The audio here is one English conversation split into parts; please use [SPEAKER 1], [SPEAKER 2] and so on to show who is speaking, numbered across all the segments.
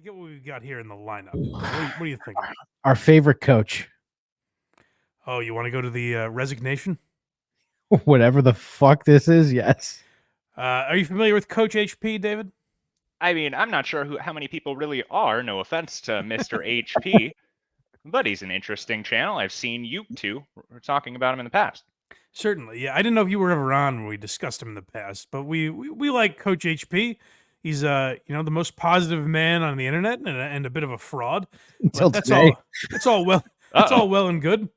[SPEAKER 1] get what we've got here in the lineup. What are you thinking?
[SPEAKER 2] Our favorite coach.
[SPEAKER 1] Oh, you want to go to the resignation?
[SPEAKER 2] Whatever the fuck this is, yes.
[SPEAKER 1] Are you familiar with Coach HP, David?
[SPEAKER 3] I mean, I'm not sure how many people really are, no offense to Mr. HP, but he's an interesting channel. I've seen you two talking about him in the past.
[SPEAKER 1] Certainly, yeah. I didn't know if you were ever on when we discussed him in the past, but we like Coach HP. He's the most positive man on the internet and a bit of a fraud.
[SPEAKER 2] Until
[SPEAKER 1] But
[SPEAKER 2] today.
[SPEAKER 1] That's all well and good.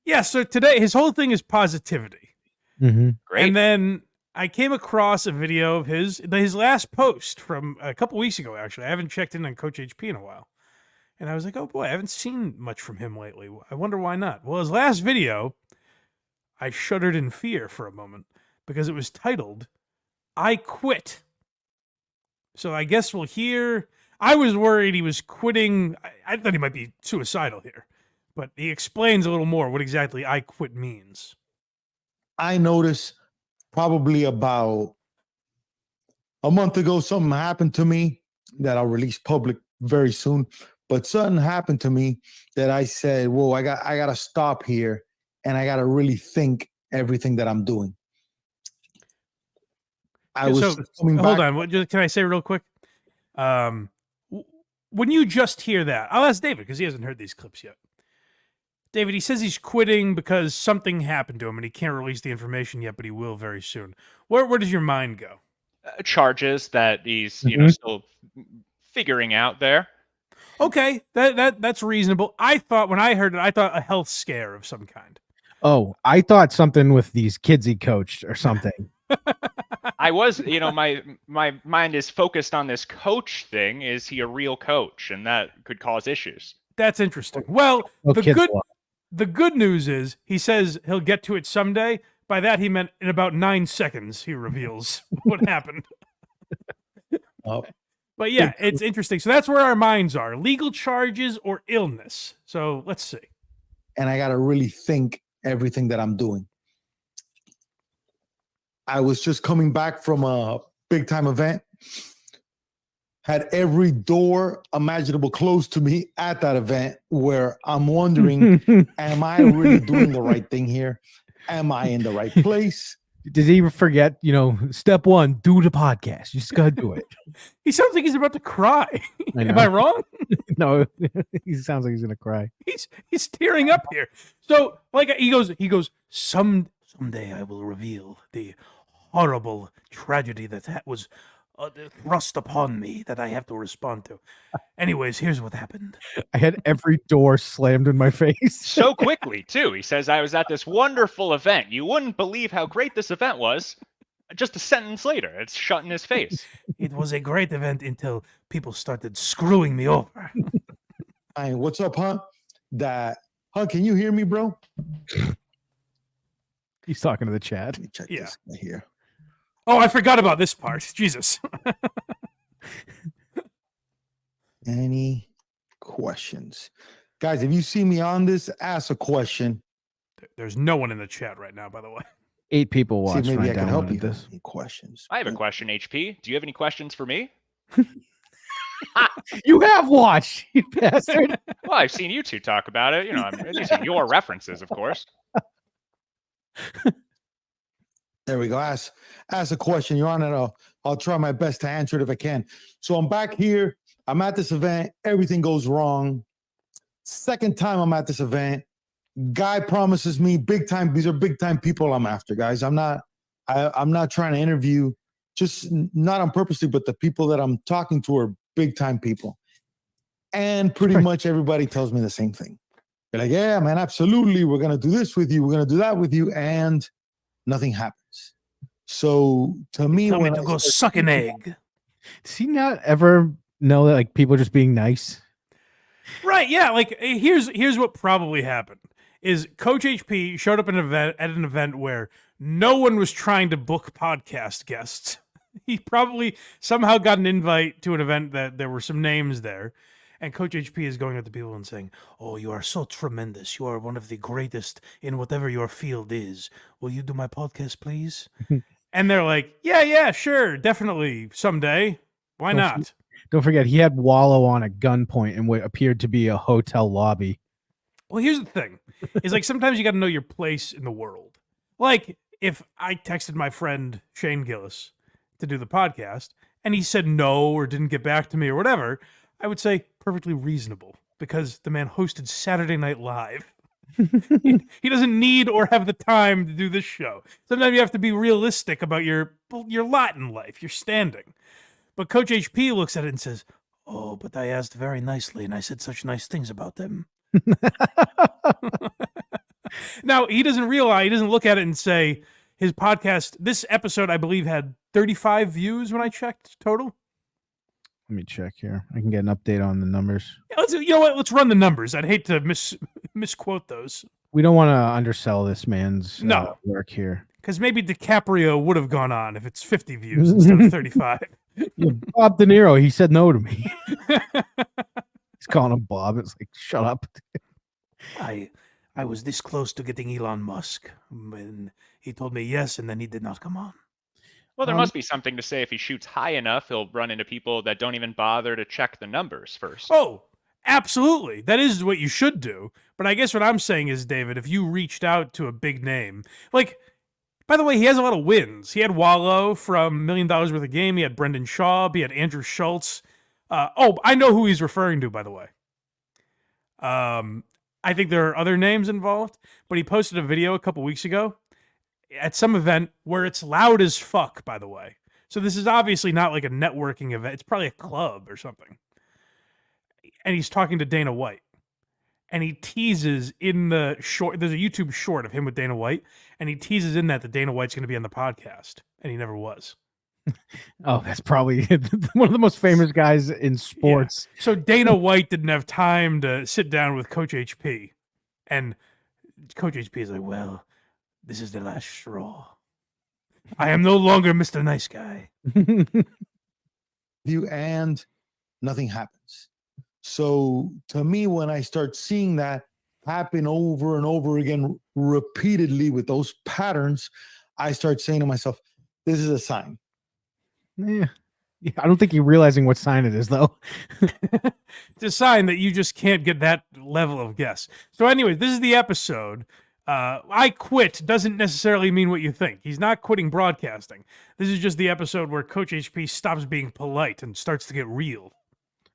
[SPEAKER 1] Yeah. So today, his whole thing is positivity.
[SPEAKER 2] Mm-hmm.
[SPEAKER 3] Great.
[SPEAKER 1] And then I came across a video of his last post from a couple weeks ago. Actually, I haven't checked in on Coach HP in a while, and I was like, oh boy, I haven't seen much from him lately. I wonder why not. Well, his last video, I shuddered in fear for a moment because it was titled, I Quit. So I guess we'll hear. I was worried he was quitting. I thought he might be suicidal here, but he explains a little more what exactly I quit means.
[SPEAKER 4] I noticed probably about a month ago, something happened to me that I'll release public very soon. But something happened to me that I said, whoa, I got to stop here. And I got to really think everything that I'm doing.
[SPEAKER 1] Hold on. Can I say real quick? When you just hear that, I'll ask David because he hasn't heard these clips yet. David, he says he's quitting because something happened to him and he can't release the information yet, but he will very soon. Where does your mind go?
[SPEAKER 3] Charges that he's still figuring out there.
[SPEAKER 1] Okay, that's reasonable. I thought when I heard it, I thought a health scare of some kind.
[SPEAKER 2] Oh, I thought something with these kids he coached or something.
[SPEAKER 3] I was, my mind is focused on this coach thing. Is he a real coach? And that could cause issues.
[SPEAKER 1] That's interesting. Well, the good news is he says he'll get to it someday. By that, he meant in about 9 seconds, he reveals what happened. But yeah, it's interesting. So that's where our minds are. Legal charges or illness. So let's see.
[SPEAKER 4] And I got to really think everything that I'm doing. I was just coming back from a big time event. Had every door imaginable closed to me at that event where I'm wondering, am I really doing the right thing here? Am I in the right place?
[SPEAKER 2] Did he forget, step one, do the podcast. You just got to do it.
[SPEAKER 1] He sounds like he's about to cry. Am I wrong?
[SPEAKER 2] No, he sounds like he's going to cry.
[SPEAKER 1] He's tearing up here. So like he goes, someday I will reveal the horrible tragedy that was thrust upon me that I have to respond to. Anyways, here's what happened.
[SPEAKER 2] I had every door slammed in my face.
[SPEAKER 3] So quickly, too. He says, I was at this wonderful event. You wouldn't believe how great this event was. Just a sentence later, it's shut in his face.
[SPEAKER 1] It was a great event until people started screwing me over.
[SPEAKER 4] Hey, what's up, Hunt? Hunt, can you hear me, bro?
[SPEAKER 2] He's talking to the chat.
[SPEAKER 4] Let me check this right here.
[SPEAKER 1] Oh, I forgot about this part. Jesus.
[SPEAKER 4] Any questions? Guys, if you see me on this, ask a question.
[SPEAKER 1] There's no one in the chat right now, by the way.
[SPEAKER 2] 8 people watch.
[SPEAKER 4] See, maybe I can help you.
[SPEAKER 2] This.
[SPEAKER 4] Any questions?
[SPEAKER 3] I have a question, HP. Do you have any questions for me?
[SPEAKER 2] You have watched, you bastard.
[SPEAKER 3] Well, I've seen you two talk about it. These are your references, of course.
[SPEAKER 4] There we go. Ask a question, Your Honor. I'll try my best to answer it if I can. So I'm back here. I'm at this event. Everything goes wrong. Second time I'm at this event. Guy promises me big time. These are big time people I'm after, guys. I'm not trying to interview, just not on purposely, but the people that I'm talking to are big time people. And pretty much everybody tells me the same thing. They're like, yeah, man, absolutely. We're going to do this with you. We're going to do that with you. And nothing happens. So to me,
[SPEAKER 1] tell me to go suck an egg.
[SPEAKER 2] Does he not ever know that like people are just being nice?
[SPEAKER 1] Right. Yeah. Like here's what probably happened is Coach HP showed up at an event where no one was trying to book podcast guests. He probably somehow got an invite to an event that there were some names there. And Coach HP is going up to people and saying, oh, you are so tremendous. You are one of the greatest in whatever your field is. Will you do my podcast, please? And they're like, yeah, sure, definitely, someday. Why not?
[SPEAKER 2] Don't forget, he had Wallow on at gunpoint in what appeared to be a hotel lobby.
[SPEAKER 1] Well, here's the thing: is like sometimes you got to know your place in the world. Like if I texted my friend Shane Gillis to do the podcast, and he said no or didn't get back to me or whatever, I would say perfectly reasonable because the man hosted Saturday Night Live. He doesn't need or have the time to do this show. Sometimes you have to be realistic about your lot in life, your standing. But Coach HP looks at it and says, "Oh, but I asked very nicely, and I said such nice things about them." Now, he doesn't realize, he doesn't look at it and say his podcast, this episode, I believe, had 35 views when I checked total.
[SPEAKER 2] Let me check here. I can get an update on the numbers.
[SPEAKER 1] Yeah, you know what? Let's run the numbers. I'd hate to misquote those.
[SPEAKER 2] We don't want to undersell this man's
[SPEAKER 1] No.
[SPEAKER 2] work here.
[SPEAKER 1] Because maybe DiCaprio would have gone on if it's 50 views instead of 35.
[SPEAKER 2] Yeah, Bob De Niro, he said no to me. He's calling him Bob. It's like, shut up.
[SPEAKER 1] I was this close to getting Elon Musk when he told me yes, and then he did not come on.
[SPEAKER 3] Well, there must be something to say if he shoots high enough, he'll run into people that don't even bother to check the numbers first.
[SPEAKER 1] Oh, absolutely. That is what you should do. But I guess what I'm saying is, David, if you reached out to a big name, like, by the way, he has a lot of wins. He had Wallow from $1 Million Worth of Game. He had Brendan Schaub. He had Andrew Schultz. I know who he's referring to, by the way. I think there are other names involved, but he posted a video a couple weeks ago at some event where it's loud as fuck, by the way. So this is obviously not like a networking event. It's probably a club or something. And he's talking to Dana White. And he teases in the short, there's a YouTube short of him with Dana White, and he teases in that Dana White's going to be on the podcast, and he never was.
[SPEAKER 2] Oh, that's probably one of the most famous guys in sports.
[SPEAKER 1] Yeah. So Dana White didn't have time to sit down with Coach HP. And Coach HP is like, well, this is the last straw. I am no longer Mr. Nice Guy.
[SPEAKER 4] And nothing happens. So to me, when I start seeing that happen over and over again, repeatedly with those patterns, I start saying to myself, this is a sign.
[SPEAKER 2] Yeah. I don't think you're realizing what sign it is, though.
[SPEAKER 1] It's a sign that you just can't get that level of guess. So anyways, this is the episode. I quit doesn't necessarily mean what you think. He's not quitting broadcasting. This is just the episode where Coach HP stops being polite and starts to get real.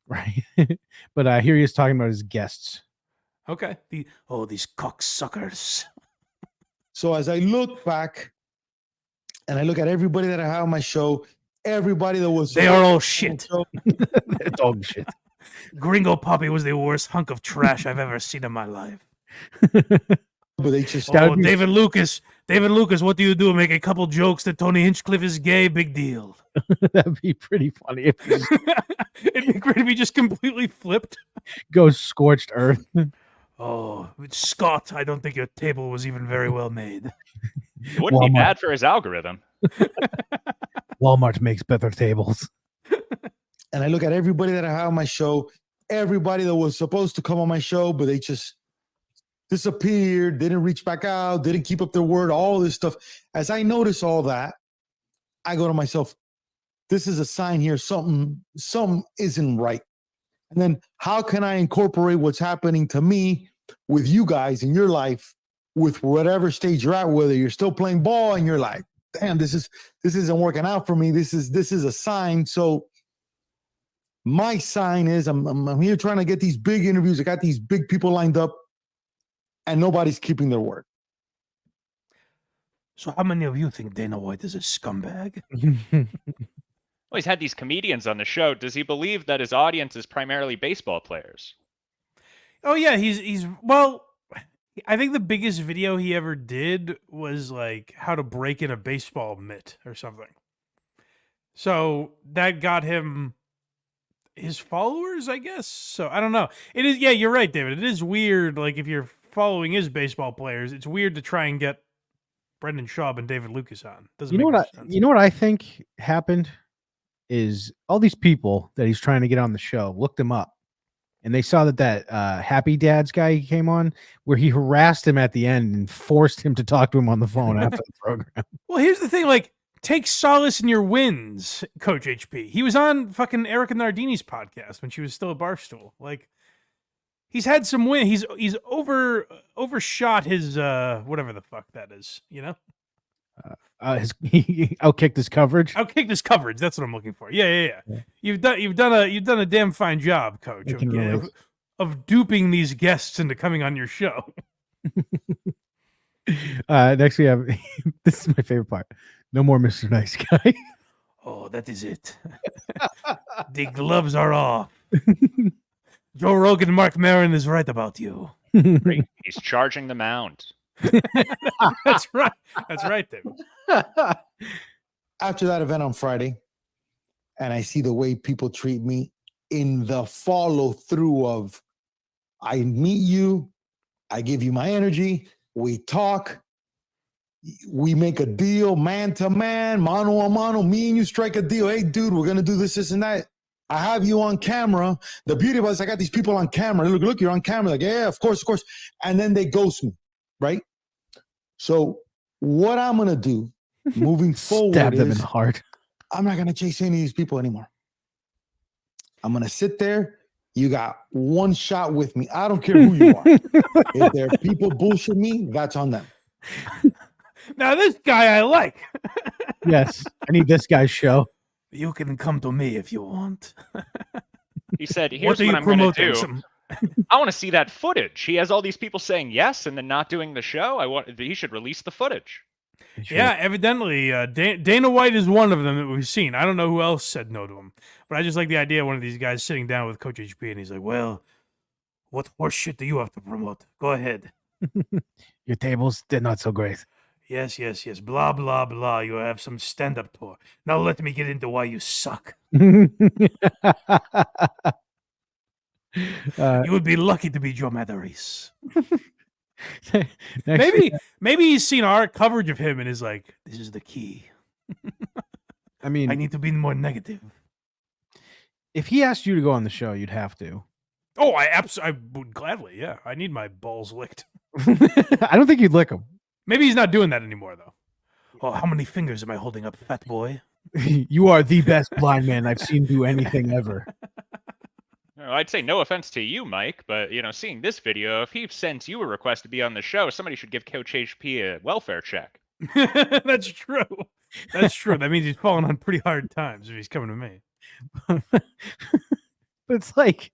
[SPEAKER 2] Right. But here he is talking about his guests.
[SPEAKER 1] Okay. These cocksuckers.
[SPEAKER 4] So as I look back and I look at everybody that I have on my show, everybody that was...
[SPEAKER 1] They are all shit.
[SPEAKER 2] Dog shit.
[SPEAKER 1] Gringo Poppy was the worst hunk of trash I've ever seen in my life.
[SPEAKER 4] But they just...
[SPEAKER 1] David Lucas, what do you do? Make a couple jokes that Tony Hinchcliffe is gay? Big deal.
[SPEAKER 2] That'd be pretty funny if he
[SPEAKER 1] It'd be great if he just completely flipped.
[SPEAKER 2] goes scorched earth.
[SPEAKER 1] Oh, Scott, I don't think your table was even very well made.
[SPEAKER 3] It wouldn't be bad for his algorithm.
[SPEAKER 2] Walmart makes better tables.
[SPEAKER 4] And I look at everybody that I have on my show, everybody that was supposed to come on my show, but they just disappeared, didn't reach back out, didn't keep up their word, all this stuff. As I notice all that, I go to myself, this is a sign here, something isn't right. And then how can I incorporate what's happening to me with you guys in your life, with whatever stage you're at, whether you're still playing ball and you're like, damn, this isn't working out for me. This is a sign. So my sign is I'm here trying to get these big interviews. I got these big people lined up and nobody's keeping their word.
[SPEAKER 1] So how many of you think Dana White is a scumbag?
[SPEAKER 3] Well, he's had these comedians on the show. Does he believe that his audience is primarily baseball players?
[SPEAKER 1] Oh yeah, he's well, I think the biggest video he ever did was like how to break in a baseball mitt or something. So that got him his followers, I guess. So I don't know. It is, yeah, you're right, David. It is weird. Like if you're following his baseball players, it's weird to try and get Brendan Schaub and David Lucas on. Doesn't make much sense.
[SPEAKER 2] You know what I think happened is all these people that he's trying to get on the show looked him up, and they saw that Happy Dads guy he came on, where he harassed him at the end and forced him to talk to him on the phone after the program.
[SPEAKER 1] Well, here's the thing. Like take solace in your wins, Coach HP. He was on fucking Erica Nardini's podcast when she was still a Barstool. Like, he's had some win. He's overshot his whatever the fuck that is. You know,
[SPEAKER 2] He outkicked his coverage.
[SPEAKER 1] outkicked his coverage. That's what I'm looking for. Yeah.
[SPEAKER 2] Yeah.
[SPEAKER 1] You've done a damn fine job, Coach,
[SPEAKER 2] I can relate.
[SPEAKER 1] of duping these guests into coming on your show.
[SPEAKER 2] Next we have this is my favorite part. No more Mr. Nice Guy.
[SPEAKER 1] Oh, that is it. The gloves are off. Joe Rogan, Mark Maron is right about you.
[SPEAKER 3] Great. He's charging the mound.
[SPEAKER 1] That's right. That's right, David.
[SPEAKER 4] After that event on Friday, and I see the way people treat me in the follow through of I meet you, I give you my energy, we talk, we make a deal, man to man, mano a mano, me and you strike a deal. Hey, dude, we're going to do this and that. I have you on camera. The beauty about it is I got these people on camera. Look, you're on camera. Like, yeah, of course. And then they ghost me, right? So what I'm going to do moving forward
[SPEAKER 2] Stab them in
[SPEAKER 4] is
[SPEAKER 2] the heart.
[SPEAKER 4] I'm not going to chase any of these people anymore. I'm going to sit there. You got one shot with me. I don't care who you are. If there are people bullshit me, that's on them.
[SPEAKER 1] Now, this guy I like.
[SPEAKER 2] Yes, I need this guy's show.
[SPEAKER 1] You can come to me if you want.
[SPEAKER 3] He said, here's
[SPEAKER 1] What are
[SPEAKER 3] what
[SPEAKER 1] you
[SPEAKER 3] I'm going to
[SPEAKER 1] promoting?
[SPEAKER 3] do. I want to see that footage. He has all these people saying yes and then not doing the show. He should release the footage.
[SPEAKER 1] Yeah, evidently, Dana White is one of them that we've seen. I don't know who else said no to him, but I just like the idea of one of these guys sitting down with Coach HP, and he's like, "Well, what horse shit do you have to promote? Go ahead."
[SPEAKER 2] Your tables, they're not so great.
[SPEAKER 1] Yes. Blah blah blah. You have some stand-up tour. Now let me get into why you suck. You would be lucky to be Joe Matarese. Maybe he's seen our coverage of him and is like, "This is the key.
[SPEAKER 2] I mean,
[SPEAKER 1] I need to be more negative."
[SPEAKER 2] if he asked you to go on the show, you'd have to.
[SPEAKER 1] Oh, I would gladly. Yeah, I need my balls licked.
[SPEAKER 2] I don't think you'd lick him.
[SPEAKER 1] Maybe he's not doing that anymore, though. Oh, how many fingers am I holding up, fat boy?
[SPEAKER 2] You are the best blind man I've seen do anything ever.
[SPEAKER 3] I'd say no offense to you, Mike, but seeing this video, if he sends you a request to be on the show, somebody should give Coach HP a welfare check.
[SPEAKER 1] That's true. That's true. That means he's falling on pretty hard times if he's coming to me.
[SPEAKER 2] But it's like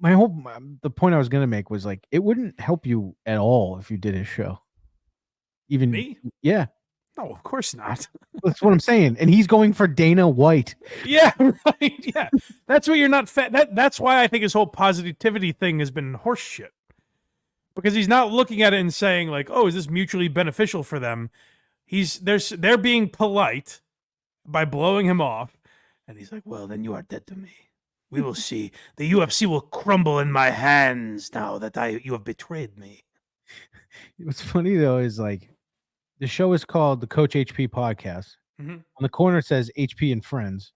[SPEAKER 2] the point I was gonna make was like it wouldn't help you at all if you did his show. Even
[SPEAKER 1] Me?
[SPEAKER 2] Yeah,
[SPEAKER 1] No, of course not.
[SPEAKER 2] that's what I'm saying. And he's going for Dana White.
[SPEAKER 1] Yeah, right. Yeah, that's what you're not fat. That's why I think his whole positivity thing has been horseshit. Because he's not looking at it and saying like, "Oh, is this mutually beneficial for them?" They're being polite by blowing him off, and he's like, "Well, then you are dead to me. We will see. The UFC will crumble in my hands now that you have betrayed me."
[SPEAKER 2] What's funny though is like the show is called the Coach HP Podcast.
[SPEAKER 1] Mhm.
[SPEAKER 2] On the corner it says HP and Friends.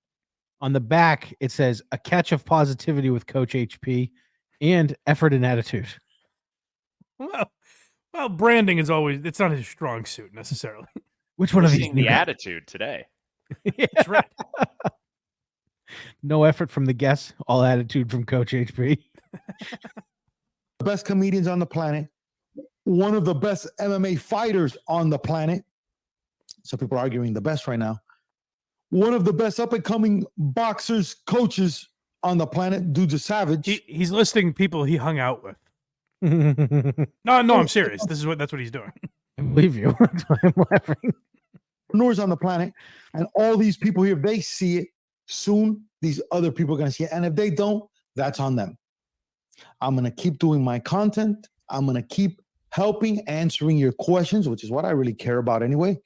[SPEAKER 2] On the back it says a catch of positivity with Coach HP and effort and attitude.
[SPEAKER 1] Well, branding is it's not his strong suit necessarily.
[SPEAKER 2] Which one
[SPEAKER 3] We're
[SPEAKER 2] of these?
[SPEAKER 3] seeing the attitude today.
[SPEAKER 1] That's right.
[SPEAKER 2] No effort from the guests, all attitude from Coach HP.
[SPEAKER 4] The best comedians on the planet, one of the best MMA fighters on the planet. Some people are arguing the best right now. One of the best up and coming boxers, coaches on the planet, dude's a savage.
[SPEAKER 1] He's listing people he hung out with. No, I'm serious. That's what he's doing.
[SPEAKER 2] I believe you. That's why I'm laughing.
[SPEAKER 4] Entrepreneurs on the planet, and all these people here, if they see it soon, these other people are going to see it. And if they don't, that's on them. I'm going to keep doing my content. I'm going to keep helping, answering your questions, which is what I really care about anyway.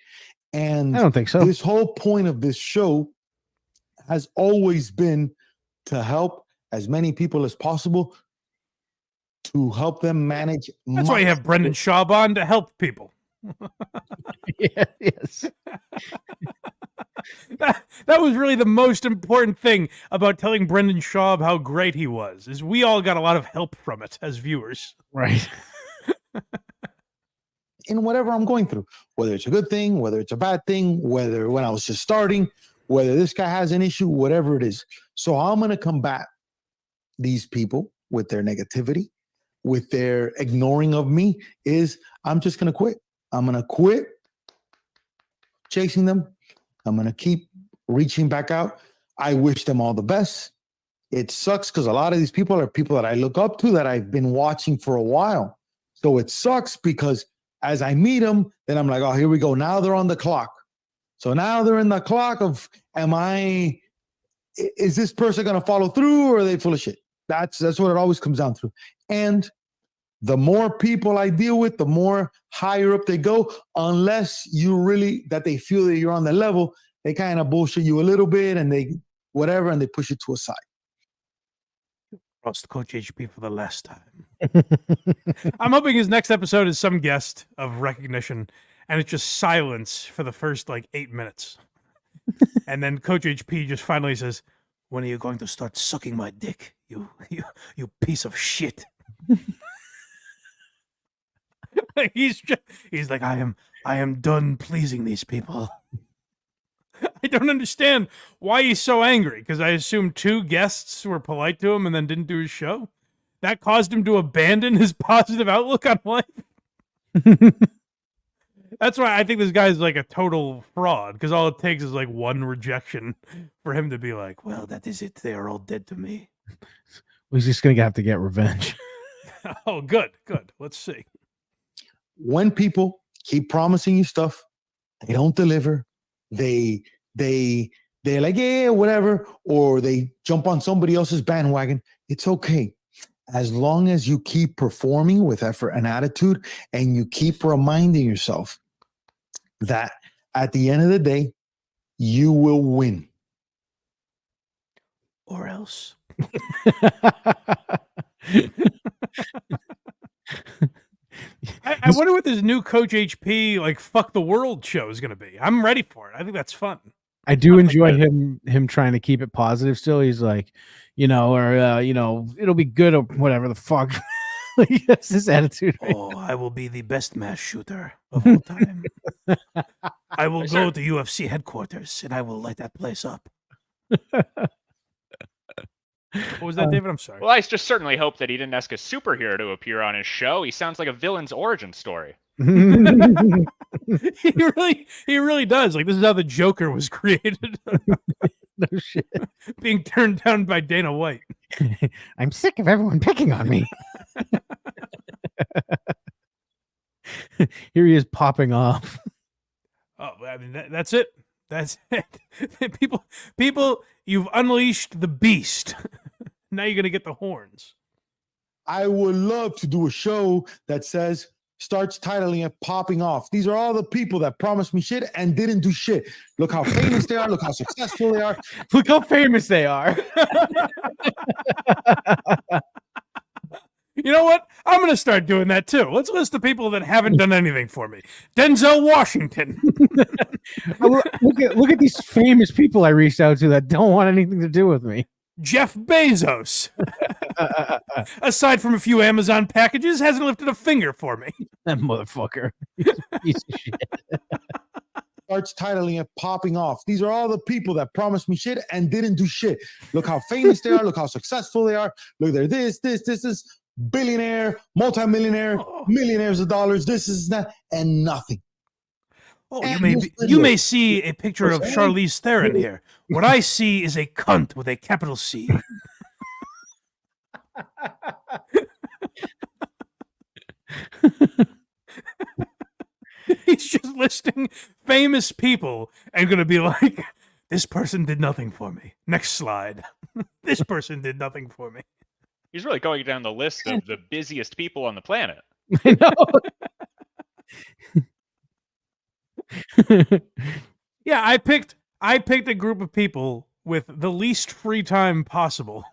[SPEAKER 4] And
[SPEAKER 2] I don't think so.
[SPEAKER 4] This whole point of this show has always been to help as many people as possible, to help them manage.
[SPEAKER 1] That's why you have Brendan Schaub on, to help people.
[SPEAKER 2] Yeah, yes.
[SPEAKER 1] That was really the most important thing about telling Brendan Schaub how great he was, is we all got a lot of help from it as viewers.
[SPEAKER 2] Right.
[SPEAKER 4] in whatever I'm going through, whether it's a good thing, whether it's a bad thing, whether when I was just starting, whether this guy has an issue, whatever it is. So I'm going to combat these people with their negativity, with their ignoring of me, is I'm just going to quit. I'm going to quit chasing them. I'm going to keep reaching back out. I wish them all the best. It sucks because a lot of these people are people that I look up to, that I've been watching for a while. So it sucks because as I meet them, then I'm like, oh, here we go. Now they're on the clock. So now they're in the clock of, is this person going to follow through, or are they full of shit? That's what it always comes down to. And the more people I deal with, the more higher up they go, unless you really, that they feel that you're on the level, they kind of bullshit you a little bit and they whatever, and they push you to a side.
[SPEAKER 1] Roast Coach HP for the last time. I'm hoping his next episode is some guest of recognition, and it's just silence for the first like 8 minutes. And then Coach HP just finally says, "When are you going to start sucking my dick? You piece of shit." he's like, I am done pleasing these people. I don't understand why he's so angry, because I assume 2 guests were polite to him and then didn't do his show. That caused him to abandon his positive outlook on life. That's why I think this guy's like a total fraud, because all it takes is like 1 rejection for him to be like, well, that is it. They are all dead to me.
[SPEAKER 2] Well, he's just going to have to get revenge.
[SPEAKER 1] Oh, good. Let's see.
[SPEAKER 4] When people keep promising you stuff, they don't deliver. They're like, yeah, whatever, or they jump on somebody else's bandwagon. It's okay. As long as you keep performing with effort and attitude, and you keep reminding yourself that at the end of the day, you will win.
[SPEAKER 1] Or else. I wonder what this new Coach HP like fuck the world show is going to be. I'm ready for it. I think that's fun.
[SPEAKER 2] I do enjoy him trying to keep it positive still. He's like, it'll be good or whatever the fuck. Like, that's his attitude. Right?
[SPEAKER 1] Oh, I will be the best mass shooter of all time. I will go to UFC headquarters and I will light that place up. What was that, David? I'm sorry.
[SPEAKER 3] Well, I just certainly hope that he didn't ask a superhero to appear on his show. He sounds like a villain's origin story.
[SPEAKER 1] He really does. Like, this is how the Joker was created.
[SPEAKER 2] No shit.
[SPEAKER 1] Being turned down by Dana White.
[SPEAKER 2] I'm sick of everyone picking on me. Here he is popping off.
[SPEAKER 1] Oh, I mean, that's it. That's it. People, you've unleashed the beast. Now you're going to get the horns.
[SPEAKER 4] I would love to do a show that starts titling it Popping Off. These are all the people that promised me shit and didn't do shit. Look how famous they are. Look how successful they are.
[SPEAKER 2] Look how famous they are.
[SPEAKER 1] You know what? I'm going to start doing that too. Let's list the people that haven't done anything for me. Denzel Washington.
[SPEAKER 2] Look at these famous people I reached out to that don't want anything to do with me.
[SPEAKER 1] Jeff Bezos. Aside from a few Amazon packages, hasn't lifted a finger for me.
[SPEAKER 2] That motherfucker. Piece of shit.
[SPEAKER 4] Starts titling it Popping Off. These are all the people that promised me shit and didn't do shit. Look how famous they are. Look how successful they are. Look, they're this, billionaire, multimillionaire, millionaires of dollars, this is that, and nothing.
[SPEAKER 1] Oh, you may see a picture of Charlize Theron here. What I see is a cunt with a capital C. He's just listing famous people and going to be like, this person did nothing for me. Next slide. This person did nothing for me.
[SPEAKER 3] He's really going down the list of the busiest people on the planet.
[SPEAKER 2] I know.
[SPEAKER 1] Yeah, I picked a group of people with the least free time possible.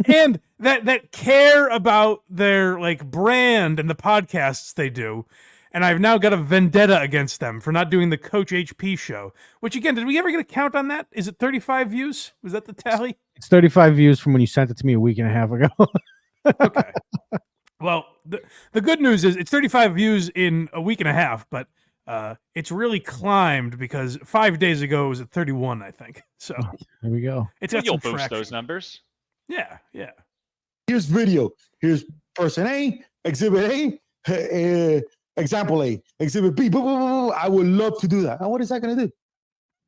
[SPEAKER 1] And that care about their like brand and the podcasts they do. And I've now got a vendetta against them for not doing the Coach HP show. Which again, did we ever get a count on that? Is it 35 views? Was that the tally?
[SPEAKER 2] It's 35 views from when you sent it to me a week and a half ago.
[SPEAKER 1] Okay. Well, The good news is it's 35 views in a week and a half, but it's really climbed because 5 days ago it was at 31, I think. So
[SPEAKER 2] There we go.
[SPEAKER 1] it's
[SPEAKER 3] Well,
[SPEAKER 1] got
[SPEAKER 3] you'll
[SPEAKER 1] some
[SPEAKER 3] boost
[SPEAKER 1] traction.
[SPEAKER 3] those numbers.
[SPEAKER 1] Yeah, yeah.
[SPEAKER 4] Here's video. Here's person A, exhibit A, example A, exhibit B. Boo, boo, boo, boo. I would love to do that. Now, what is that going to do?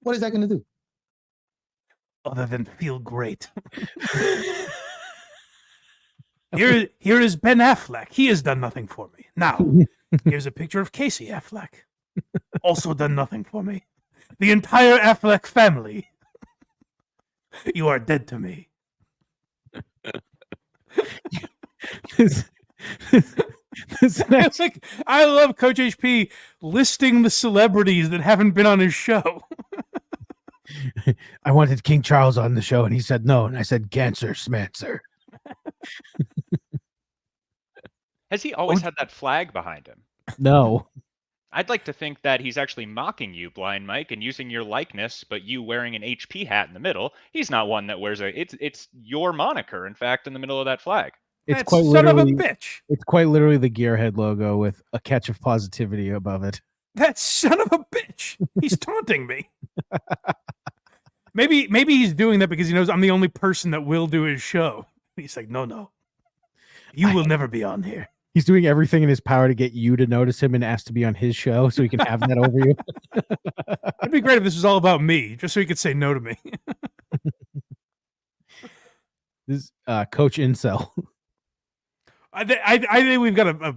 [SPEAKER 4] What is that going to do?
[SPEAKER 1] Other than feel great. Here is Ben Affleck. He has done nothing for me. Now, here's a picture of Casey Affleck. Also done nothing for me. The entire Affleck family. You are dead to me. It's like, I love Coach HP listing the celebrities that haven't been on his show.
[SPEAKER 2] I wanted King Charles on the show, and he said no, and I said cancer, smancer.
[SPEAKER 3] Has he always had that flag behind him?
[SPEAKER 2] No.
[SPEAKER 3] I'd like to think that he's actually mocking you, Blind Mike, and using your likeness, but you wearing an HP hat in the middle. He's not one that wears it's your moniker, in fact, in the middle of that flag.
[SPEAKER 2] It's
[SPEAKER 1] That
[SPEAKER 2] quite
[SPEAKER 1] son of a
[SPEAKER 2] literally
[SPEAKER 1] bitch.
[SPEAKER 2] it's quite literally the Gearhead logo with a catch of positivity above it.
[SPEAKER 1] That son of a bitch. He's taunting me. Maybe he's doing that because he knows I'm the only person that will do his show. He's like, no. You will never be on here.
[SPEAKER 2] He's doing everything in his power to get you to notice him and ask to be on his show so he can have that over you.
[SPEAKER 1] It'd be great if this was all about me, just so he could say no to me.
[SPEAKER 2] This Coach Incel.
[SPEAKER 1] I think we've got a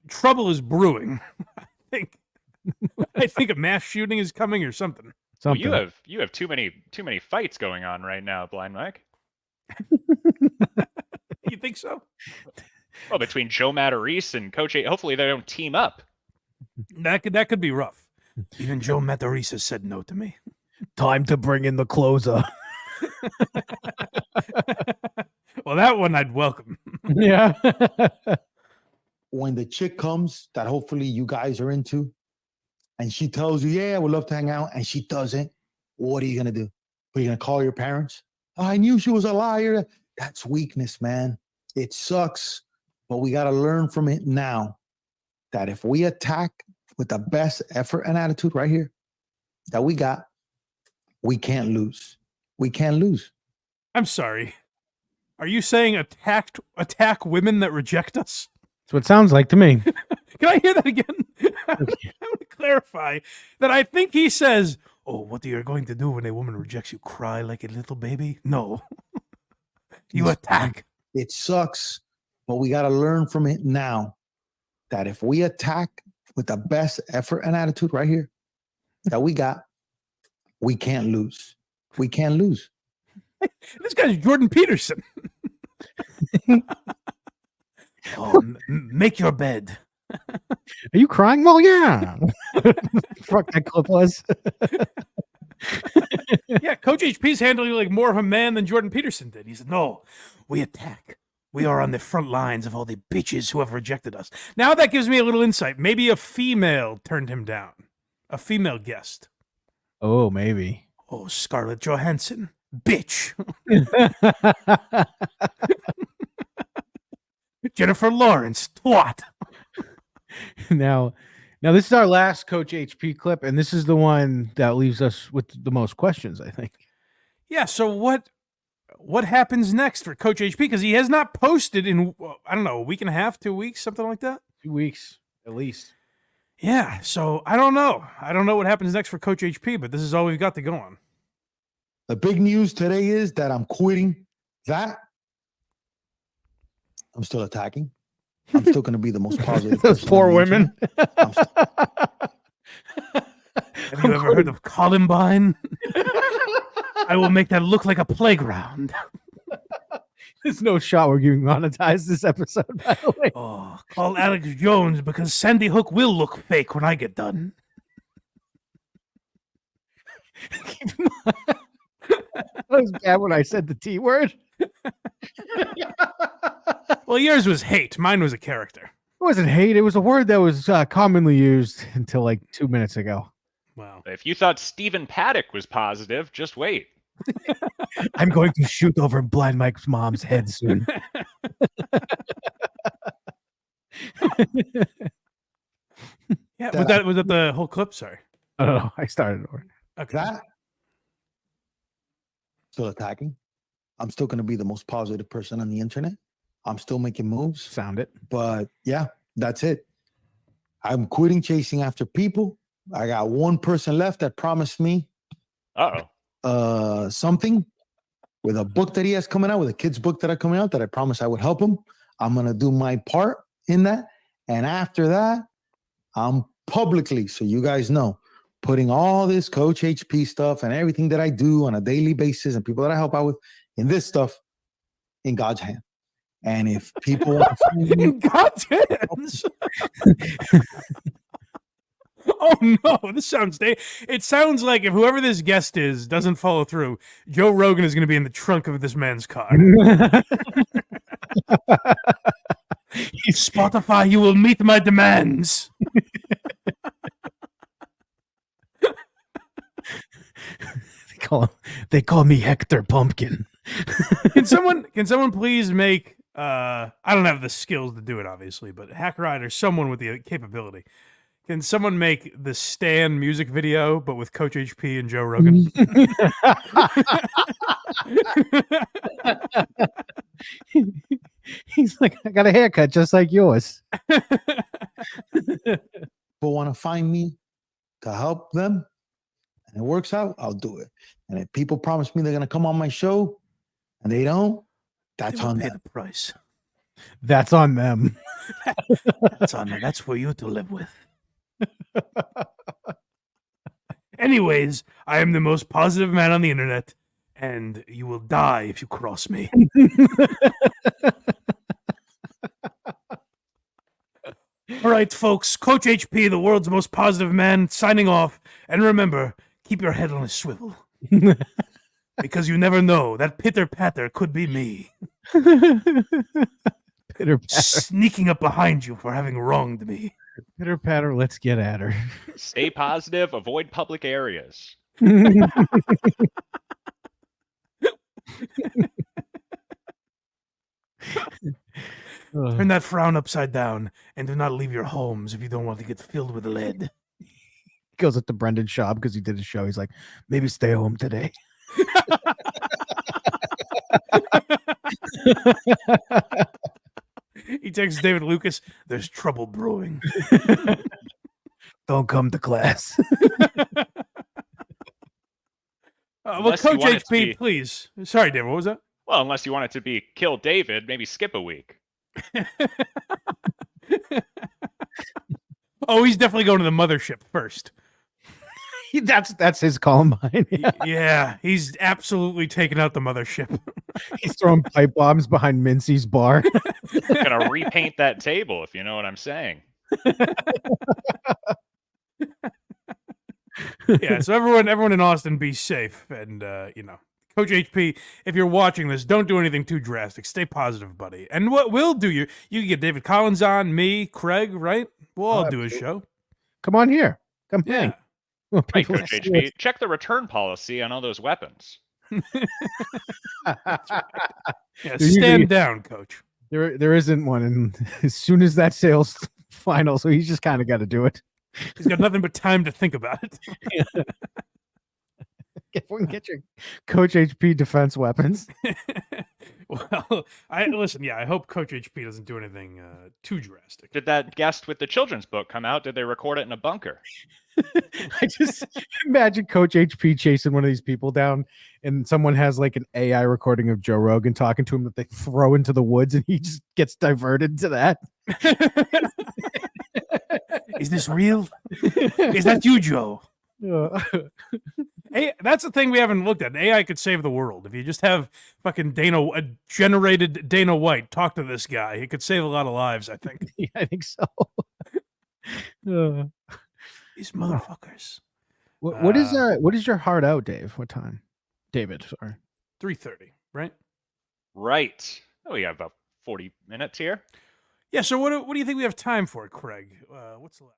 [SPEAKER 1] trouble is brewing. I think a mass shooting is coming or something.
[SPEAKER 3] Well, you have too many fights going on right now, Blind Mike.
[SPEAKER 1] You think so?
[SPEAKER 3] Well, between Joe Matarese and Coach A, hopefully they don't team up.
[SPEAKER 1] That could be rough. Even Joe Matarese has said no to me.
[SPEAKER 2] Time to bring in the closer.
[SPEAKER 1] Well, that one I'd welcome.
[SPEAKER 2] Yeah.
[SPEAKER 4] When the chick comes that hopefully you guys are into, and she tells you, yeah, I would love to hang out, and she doesn't, what are you going to do? Are you going to call your parents? Oh, I knew she was a liar. That's weakness, man. It sucks, but we got to learn from it now that if we attack with the best effort and attitude right here that we got, we can't lose. We can't lose.
[SPEAKER 1] I'm sorry. Are you saying attack women that reject us?
[SPEAKER 2] That's what it sounds like to me.
[SPEAKER 1] Can I hear that again? I want to clarify that I think he says, oh, what are you going to do when a woman rejects you? Cry like a little baby? No. You attack.
[SPEAKER 4] It sucks, but we got to learn from it now that if we attack with the best effort and attitude right here that we got, we can't lose. We can't lose.
[SPEAKER 1] This guy's Jordan Peterson. Oh, make your bed.
[SPEAKER 2] Are you crying? Well, yeah. Fuck that clip was.
[SPEAKER 1] Yeah, Coach HP's handling like more of a man than Jordan Peterson did. He said, no, we attack. We are on the front lines of all the bitches who have rejected us. Now that gives me a little insight. Maybe a female turned him down. A female guest.
[SPEAKER 2] Oh, maybe.
[SPEAKER 1] Oh, Scarlett Johansson. Bitch. Jennifer Lawrence. Twat.
[SPEAKER 2] Now this is our last Coach HP clip, and this is the one that leaves us with the most questions, I think.
[SPEAKER 1] Yeah, so what happens next for Coach HP? Because he has not posted in, I don't know, a week and a half, 2 weeks, something like that?
[SPEAKER 2] 2 weeks, at least.
[SPEAKER 1] Yeah, so I don't know. I don't know what happens next for Coach HP, but this is all we've got to go on.
[SPEAKER 4] The big news today is that I'm quitting that. I'm still attacking. I'm still going to be the most positive.
[SPEAKER 2] Those
[SPEAKER 4] person
[SPEAKER 2] poor
[SPEAKER 4] on the
[SPEAKER 2] women.
[SPEAKER 4] internet. I'm st-
[SPEAKER 1] Have you ever heard of Columbine? I will make that look like a playground.
[SPEAKER 2] There's no shot we're getting monetized this episode, by the way.
[SPEAKER 1] Oh, call Alex Jones because Sandy Hook will look fake when I get done.
[SPEAKER 2] That was bad when I said the T word.
[SPEAKER 1] Well, yours was hate. Mine was a character.
[SPEAKER 2] It wasn't hate. It was a word that was commonly used until like 2 minutes ago.
[SPEAKER 1] Wow.
[SPEAKER 3] If you thought Stephen Paddock was positive, just wait.
[SPEAKER 2] I'm going to shoot over Blind Mike's mom's head soon.
[SPEAKER 1] Yeah,
[SPEAKER 4] That
[SPEAKER 1] was that the whole clip? Sorry.
[SPEAKER 2] I don't know. I started over.
[SPEAKER 1] Okay.
[SPEAKER 4] that still attacking. I'm still going to be the most positive person on the internet. I'm still making moves.
[SPEAKER 2] Sound it.
[SPEAKER 4] But yeah, that's it. I'm quitting chasing after people. I got one person left that promised me something with a book that he has coming out, with a kid's book that are coming out, that I promised I would help him. I'm going to do my part in that. And after that, I'm publicly, so you guys know, putting all this Coach HP stuff and everything that I do on a daily basis and people that I help out with in this stuff in God's hand. And if people want to find me,
[SPEAKER 1] In God's hands. Oh no, this sounds. It sounds like if whoever this guest is doesn't follow through, Joe Rogan is going to be in the trunk of this man's car. Spotify, you will meet my demands.
[SPEAKER 2] They call me Hector Pumpkin.
[SPEAKER 1] Can someone please make I don't have the skills to do it, obviously, but Hackride or someone with the capability. Can someone make the Stan music video, but with Coach HP and Joe Rogan?
[SPEAKER 2] He's like, I got a haircut just like yours.
[SPEAKER 4] people want to find me to help them and it works out, I'll do it. And if people promise me they're going to come on my show and they don't, that's
[SPEAKER 1] They will
[SPEAKER 4] on
[SPEAKER 1] pay
[SPEAKER 4] them.
[SPEAKER 1] the price.
[SPEAKER 2] That's on them.
[SPEAKER 1] That's on them. That's for you to live with. Anyways, I am the most positive man on the internet, and you will die if you cross me. All right, folks. Coach HP, the world's most positive man, signing off. And remember, keep your head on a swivel. Because you never know. That pitter patter could be me.
[SPEAKER 2] Pitter patter.
[SPEAKER 1] Sneaking up behind you for having wronged me.
[SPEAKER 2] Pitter patter, let's get at her.
[SPEAKER 3] Stay positive. Avoid public areas.
[SPEAKER 1] Turn that frown upside down and do not leave your homes if you don't want to get filled with lead.
[SPEAKER 2] Goes up to Brendan Schaub because he did a show. He's like, maybe stay home today.
[SPEAKER 1] He texts David Lucas, there's trouble brewing.
[SPEAKER 2] Don't come to class.
[SPEAKER 1] Well,
[SPEAKER 3] Unless you
[SPEAKER 1] Coach
[SPEAKER 3] want it to
[SPEAKER 1] HP,
[SPEAKER 3] be-
[SPEAKER 1] please. Sorry, David, what was that?
[SPEAKER 3] Well, unless you want it to be kill David, maybe skip a week.
[SPEAKER 1] Oh, he's definitely going to the mothership first.
[SPEAKER 2] That's his Columbine.
[SPEAKER 1] Yeah, he's absolutely taking out the mothership.
[SPEAKER 2] He's throwing pipe bombs behind Mincy's bar.
[SPEAKER 3] Gonna repaint that table, if you know what I'm saying.
[SPEAKER 1] Yeah, so everyone in Austin, be safe. And, Coach HP, if you're watching this, don't do anything too drastic. Stay positive, buddy. And what we'll do, you can get David Collins on, me, Craig, right? We'll all do a show.
[SPEAKER 2] Come on here. Come
[SPEAKER 1] Yeah.
[SPEAKER 2] hang. Well,
[SPEAKER 3] Right,
[SPEAKER 2] people
[SPEAKER 3] Coach
[SPEAKER 2] see
[SPEAKER 3] HP. Check the return policy on all those weapons.
[SPEAKER 1] Yeah,
[SPEAKER 2] usually-
[SPEAKER 1] stand down, Coach.
[SPEAKER 2] There isn't one, and as soon as that sales final, so he's just kind of got to do it.
[SPEAKER 1] He's got nothing but time to think about it.
[SPEAKER 2] If we can get your Coach HP defense weapons.
[SPEAKER 1] Well, I hope Coach HP doesn't do anything too drastic.
[SPEAKER 3] Did that guest with the children's book come out? Did they record it in a bunker?
[SPEAKER 2] I just imagine Coach HP chasing one of these people down, and someone has like an AI recording of Joe Rogan talking to him that they throw into the woods, and he just gets diverted to that.
[SPEAKER 1] Is this real? Is that you, Joe? Hey, that's the thing we haven't looked at. AI could save the world. If you just have fucking generated Dana White talk to this guy, it could save a lot of lives, I think.
[SPEAKER 2] Yeah, I think so.
[SPEAKER 1] These motherfuckers.
[SPEAKER 2] What is your heart out, Dave? What time? David, sorry.
[SPEAKER 1] 3:30, right?
[SPEAKER 3] Right. Oh, we have about 40 minutes here.
[SPEAKER 1] Yeah, so what do you think we have time for, Craig? What's the last?